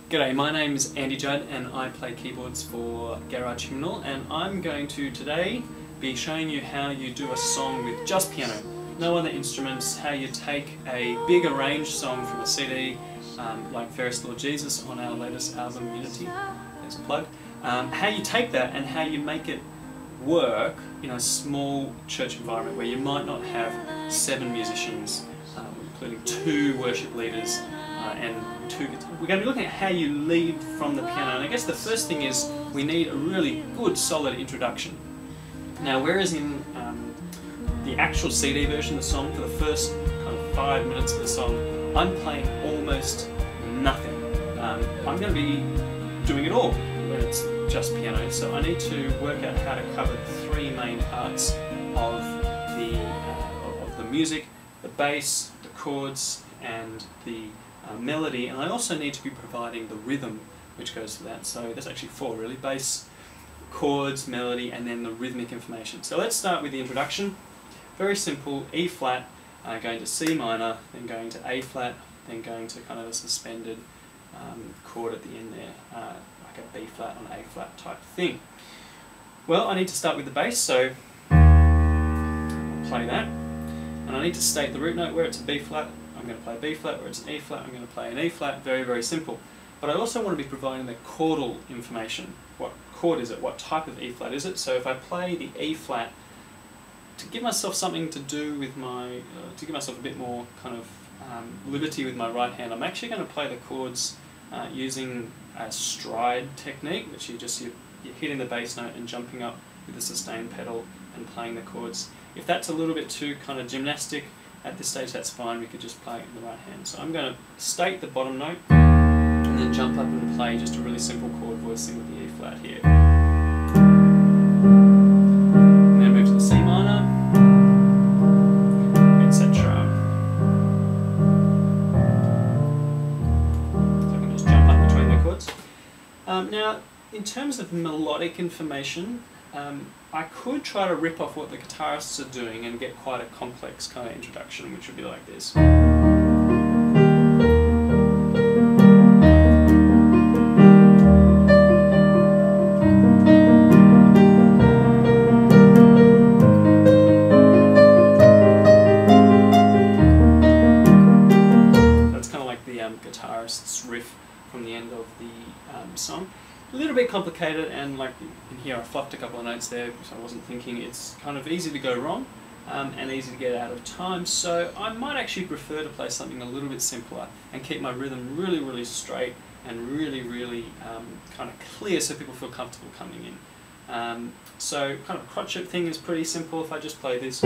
G'day, my name is Andy Judd and I play keyboards for Garage Hymnal, and I'm going to today be showing you how you do a song with just piano, no other instruments, how you take a big arranged song from a CD like Fairest Lord Jesus on our latest album Unity, there's a plug, how you take that and how you make it work in a small church environment where you might not have 7 musicians, including 2 worship leaders and 2 guitars. We're going to be looking at how you lead from the piano, and I guess the first thing is we need a really good solid introduction. Now, whereas in the actual CD version of the song, for the first kind of 5 minutes of the song, I'm playing almost nothing. I'm going to be doing it all when it's just piano, so I need to work out how to cover the 3 main parts of the music: the bass, the chords, and the melody, and I also need to be providing the rhythm which goes to that. So there's actually 4 really: bass, chords, melody, and then the rhythmic information. So let's start with the introduction. Very simple: E flat, going to C minor, then going to A flat, then going to kind of a suspended chord at the end there, like a B flat on A flat type thing. Well, I need to start with the bass, so I'll play that, and I need to state the root note. Where it's a B flat, I'm going to play a B flat. Where it's an E flat, I'm going to play an E flat. Very, very simple. But I also want to be providing the chordal information. What chord is it? What type of E flat is it? So if I play the E flat, to give myself something to do with my, to give myself a bit more kind of liberty with my right hand, I'm actually going to play the chords using a stride technique, which you're hitting the bass note and jumping up with the sustain pedal and playing the chords. If that's a little bit too kind of gymnastic at this stage, that's fine. We could just play it in the right hand. So I'm going to state the bottom note and then jump up and play just a really simple chord voicing with the E flat here. And then move to the C minor, etc. So I can just jump up between the chords. Now, in terms of melodic information, I could try to rip off what the guitarists are doing and get quite a complex kind of introduction, which would be like this. That's kind of like the guitarist's riff from the end of the song. A little bit complicated, and like in here I fluffed a couple of notes there because I wasn't thinking. It's kind of easy to go wrong and easy to get out of time, so I might actually prefer to play something a little bit simpler and keep my rhythm really, really straight and really, really kind of clear so people feel comfortable coming in. So kind of a crotchet thing is pretty simple. If I just play this.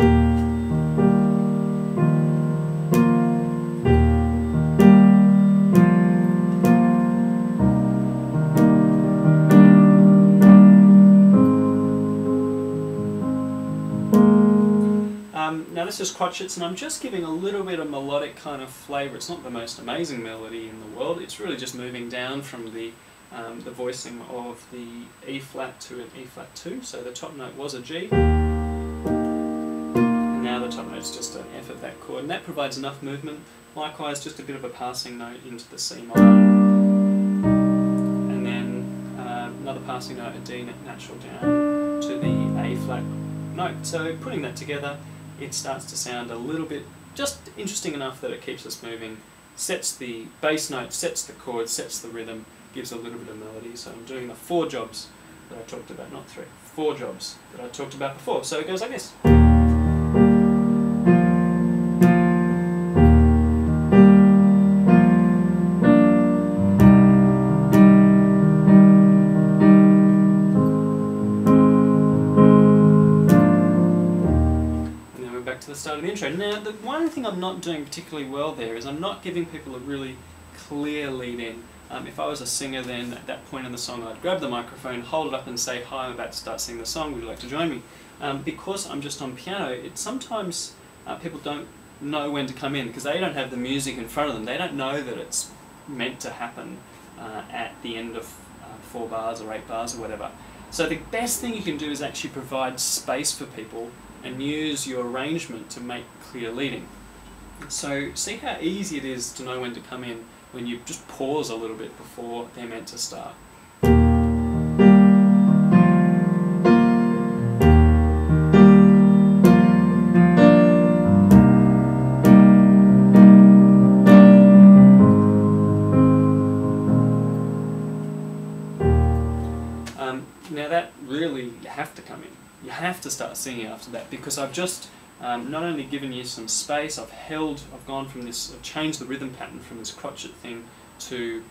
Now this is crotchets, and I'm just giving a little bit of melodic kind of flavour. It's not the most amazing melody in the world. It's really just moving down from the voicing of the E flat to an E flat 2. So the top note was a G, and now the top note's just an F of that chord, and that provides enough movement. Likewise, just a bit of a passing note into the C minor, and then another passing note, a D natural down to the A flat note. So putting that together, it starts to sound a little bit just interesting enough that it keeps us moving, sets the bass note, sets the chord, sets the rhythm, gives a little bit of melody. So I'm doing the 4 jobs that I talked about, not 3, 4 jobs that I talked about before. So it goes like this. To the start of the intro. Now, the one thing I'm not doing particularly well there is I'm not giving people a really clear lead in. If I was a singer, then at that point in the song I'd grab the microphone, hold it up and say, "Hi, I'm about to start singing the song, would you like to join me?" Because I'm just on piano, sometimes people don't know when to come in because they don't have the music in front of them. They don't know that it's meant to happen at the end of 4 bars or 8 bars or whatever. So the best thing you can do is actually provide space for people and use your arrangement to make clear leading. So see how easy it is to know when to come in when you just pause a little bit before they're meant to start. Now that really, you have to come in. You have to start singing after that, because I've just not only given you some space, I've gone from this, I've changed the rhythm pattern from this crotchet thing to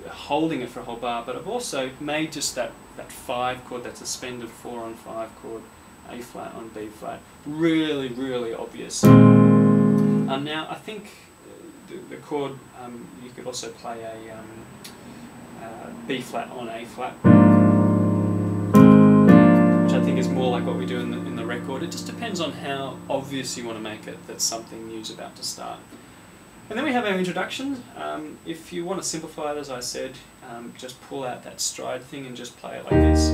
holding it for a whole bar, but I've also made just that 5 chord, that suspended 4 on 5 chord, A flat on B flat, really, really obvious. Now I think the chord, you could also play a B flat on A flat, which I think is more like what we do in the record. It just depends on how obvious you want to make it that something new's about to start. And then we have our introduction. If you want to simplify it, as I said, just pull out that stride thing and just play it like this.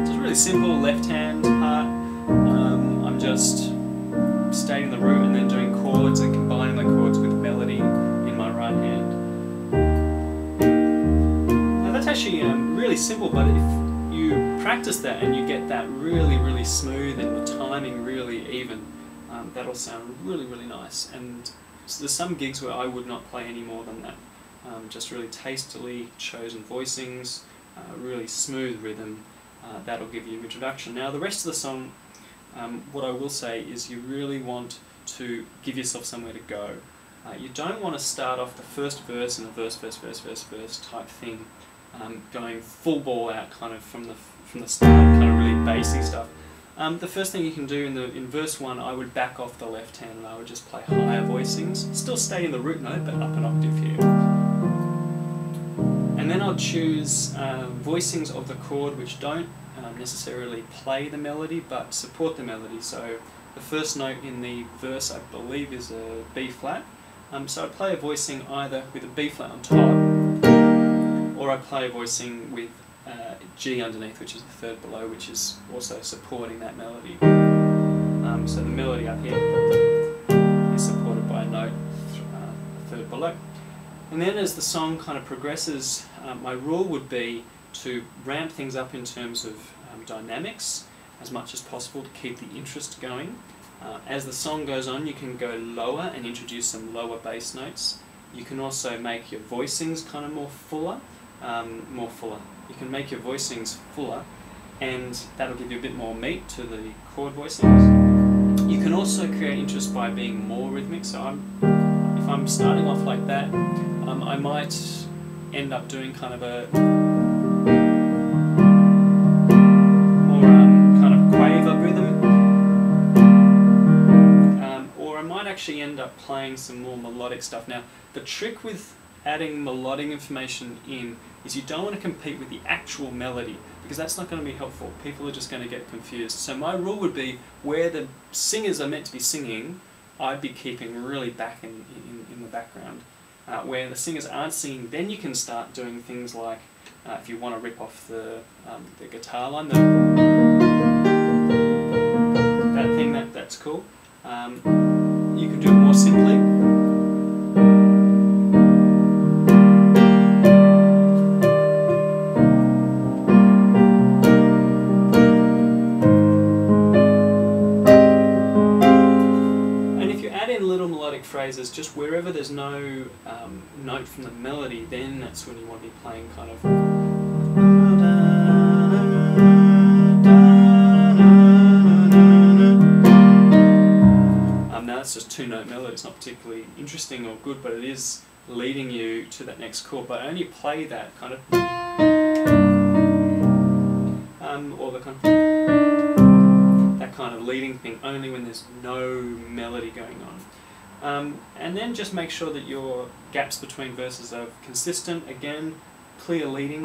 Just really simple left hand part. I'm just stating the root and then doing chords and combining the chords with melody in my right hand. Now that's actually really simple, but if you practice that and you get that really, really smooth and the timing really even, that'll sound really, really nice. And so there's some gigs where I would not play any more than that. Just really tastily chosen voicings, really smooth rhythm, that'll give you an introduction. Now the rest of the song, what I will say is you really want to give yourself somewhere to go. You don't want to start off the first verse in a verse type thing, going full ball out kind of from the start, kind of really basic stuff. The first thing you can do in verse 1, I would back off the left hand and I would just play higher voicings, still stay in the root note but up an octave here. And then I'll choose voicings of the chord which don't necessarily play the melody but support the melody. So the first note in the verse I believe is a B flat. So I play a voicing either with a B flat on top, or I play a voicing with G underneath, which is the third below, which is also supporting that melody. So the melody up here is supported by a note third below. And then as the song kind of progresses, my rule would be to ramp things up in terms of dynamics as much as possible to keep the interest going. As the song goes on, you can go lower and introduce some lower bass notes. You can also make your voicings kind of more fuller. You can make your voicings fuller, and that'll give you a bit more meat to the chord voicings. You can also create interest by being more rhythmic. So if I'm starting off like that, I might end up doing kind of a more kind of quaver rhythm, or I might actually end up playing some more melodic stuff. Now, the trick with adding melodic information in is you don't want to compete with the actual melody, because that's not going to be helpful. People are just going to get confused. So my rule would be, where the singers are meant to be singing, I'd be keeping really back in the background. Where the singers aren't singing, then you can start doing things like, if you want to rip off the guitar line, that thing, that's cool. You can do it more simply. Phrases, just wherever there's no note from the melody, then that's when you want to be playing kind of. Now that's just 2-note melody. It's not particularly interesting or good, but it is leading you to that next chord. But I only play that kind of, or the kind of, that kind of leading thing only when there's no melody going on. And then just make sure that your gaps between verses are consistent. Again, clear leading.